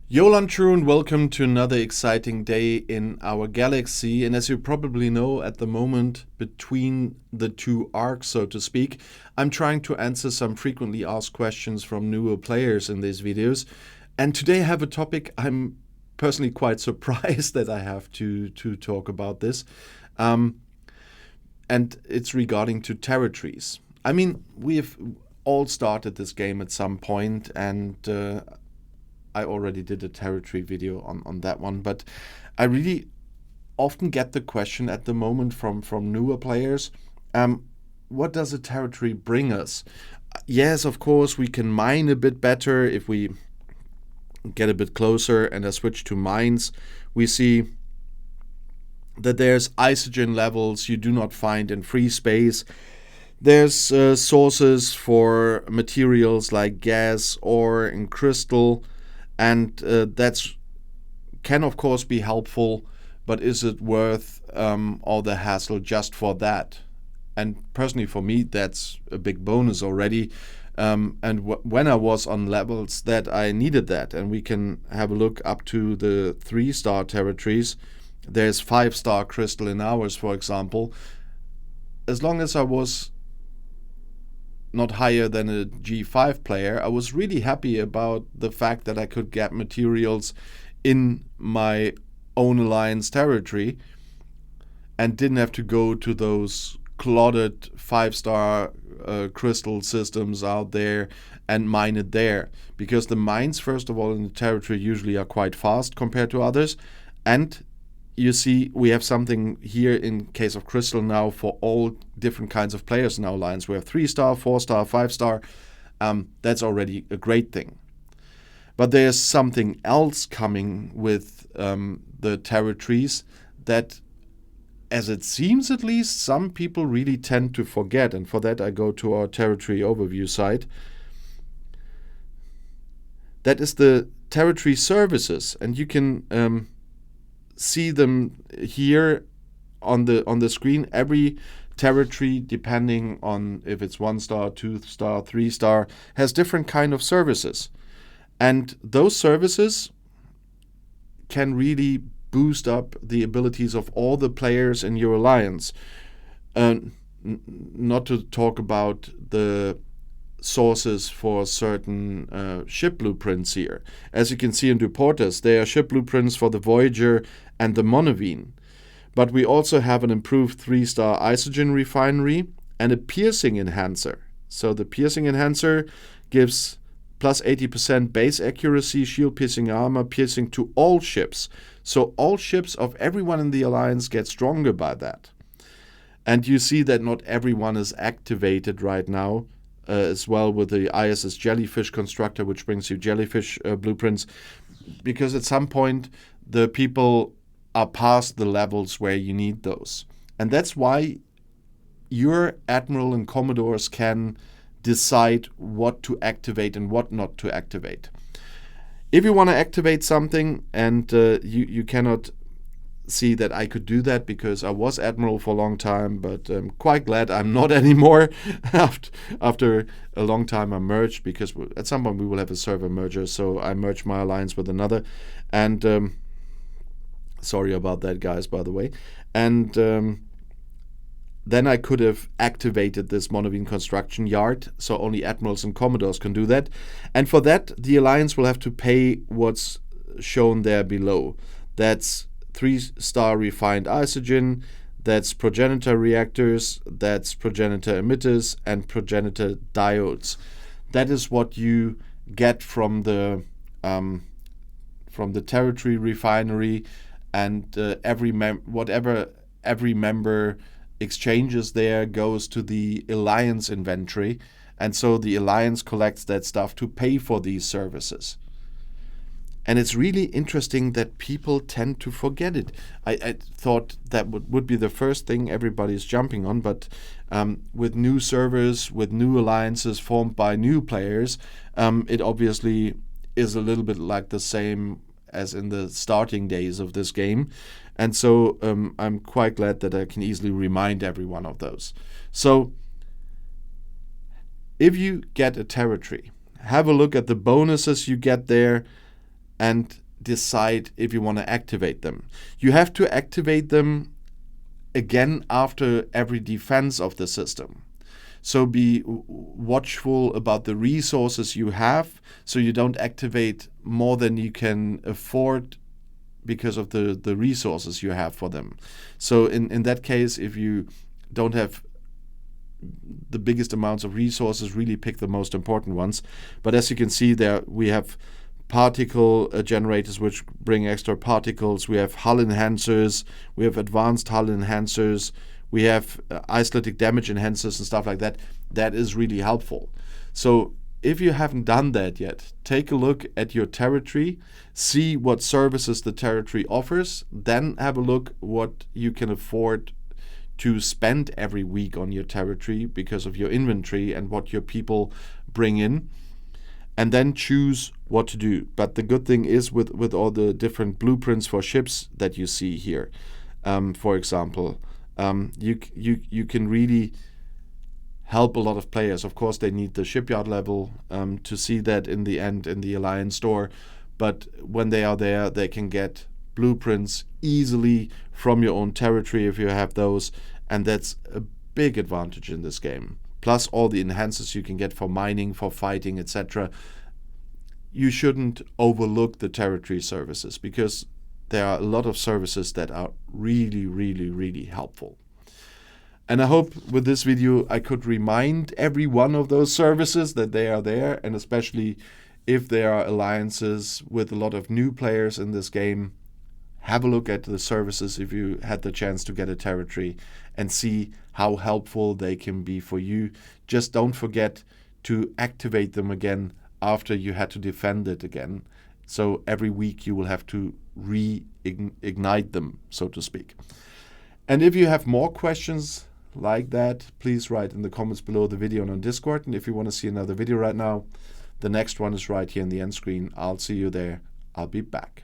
Yolan True and welcome to another exciting day in our galaxy. And as you probably know, at the moment, between the two arcs, so to speak, I'm trying to answer some frequently asked questions from newer players in these videos. And today I have a topic I'm personally quite surprised that I have to talk about this. And it's regarding to territories. I mean, we've all started this game at some point, and I already did a territory video on that one, but I really often get the question at the moment from newer players, what does a territory bring us? Yes, of course, we can mine a bit better if we get a bit closer, and I switch to mines. We see that there's isogen levels you do not find in free space. There's sources for materials like gas, ore, and crystal. And that's can of course be helpful, but is it worth all the hassle just for that? And personally, for me, that's a big bonus already. When I was on levels that I needed that, and we can have a look up to the 3-star territories. There's 5-star crystal in ours, for example. As long as I was not higher than a G5 player, I was really happy about the fact that I could get materials in my own alliance territory and didn't have to go to those clotted 5-star crystal systems out there and mine it there. Because the mines, first of all, in the territory usually are quite fast compared to others. And you see, we have something here in case of crystal now for all different kinds of players in our alliance. We have 3-star, 4-star, 5-star. That's already a great thing. But there's something else coming with the territories that, as it seems at least, some people really tend to forget. And for that, I go to our territory overview site. That is the territory services. And you can see them here on the screen. Every territory, depending on if it's 1-star, 2-star, 3-star, has different kind of services, and those services can really boost up the abilities of all the players in your alliance. Not to talk about the sources for certain ship blueprints here. As you can see in Duportas, there are ship blueprints for the Voyager and the Monovine. But we also have an improved 3-star isogen refinery and a piercing enhancer. So the piercing enhancer gives plus 80% base accuracy, shield piercing armor, piercing to all ships. So all ships of everyone in the alliance get stronger by that. And you see that not everyone is activated right now. As well with the ISS Jellyfish constructor, which brings you jellyfish blueprints, because at some point the people are past the levels where you need those. And that's why your admiral and commodores can decide what to activate and what not to activate. If you want to activate something, and you cannot see that I could do that because I was admiral for a long time, but I'm quite glad I'm not anymore. After a long time I merged, because at some point we will have a server merger, so I merged my alliance with another, and sorry about that, guys, by the way. And then I could have activated this Monovine construction yard, so only admirals and commodores can do that. And for that, the alliance will have to pay what's shown there below. That's 3-star refined isogen, that's progenitor reactors, that's progenitor emitters, and progenitor diodes. That is what you get from the territory refinery, and whatever every member exchanges there goes to the alliance inventory, and so the alliance collects that stuff to pay for these services. And it's really interesting that people tend to forget it. I thought that would be the first thing everybody's jumping on, but with new servers, with new alliances formed by new players, it obviously is a little bit like the same as in the starting days of this game. And so I'm quite glad that I can easily remind everyone of those. So if you get a territory, have a look at the bonuses you get there. and decide if you want to activate them. You have to activate them again after every defense of the system. So be watchful about the resources you have, so you don't activate more than you can afford because of the resources you have for them. So in that case, if you don't have the biggest amounts of resources, really pick the most important ones. But as you can see there, we have particle generators which bring extra particles. We have hull enhancers. We have advanced hull enhancers. We have isolytic damage enhancers and stuff like that. That is really helpful. So if you haven't done that yet, take a look at your territory, see what services the territory offers, then have a look what you can afford to spend every week on your territory because of your inventory and what your people bring in, and then choose what to do. But the good thing is with all the different blueprints for ships that you see here, for example, you can really help a lot of players. Of course, they need the shipyard level to see that in the end in the Alliance store, but when they are there, they can get blueprints easily from your own territory if you have those, and that's a big advantage in this game. Plus all the enhancers you can get for mining, for fighting, etc. You shouldn't overlook the territory services because there are a lot of services that are really, really, really helpful. And I hope with this video I could remind every one of those services that they are there, and especially if there are alliances with a lot of new players in this game, have a look at the services if you had the chance to get a territory and see how helpful they can be for you. Just don't forget to activate them again after you had to defend it again. So every week you will have to reignite them, so to speak. And if you have more questions like that, please write in the comments below the video and on Discord. And if you want to see another video right now, the next one is right here in the end screen. I'll see you there. I'll be back.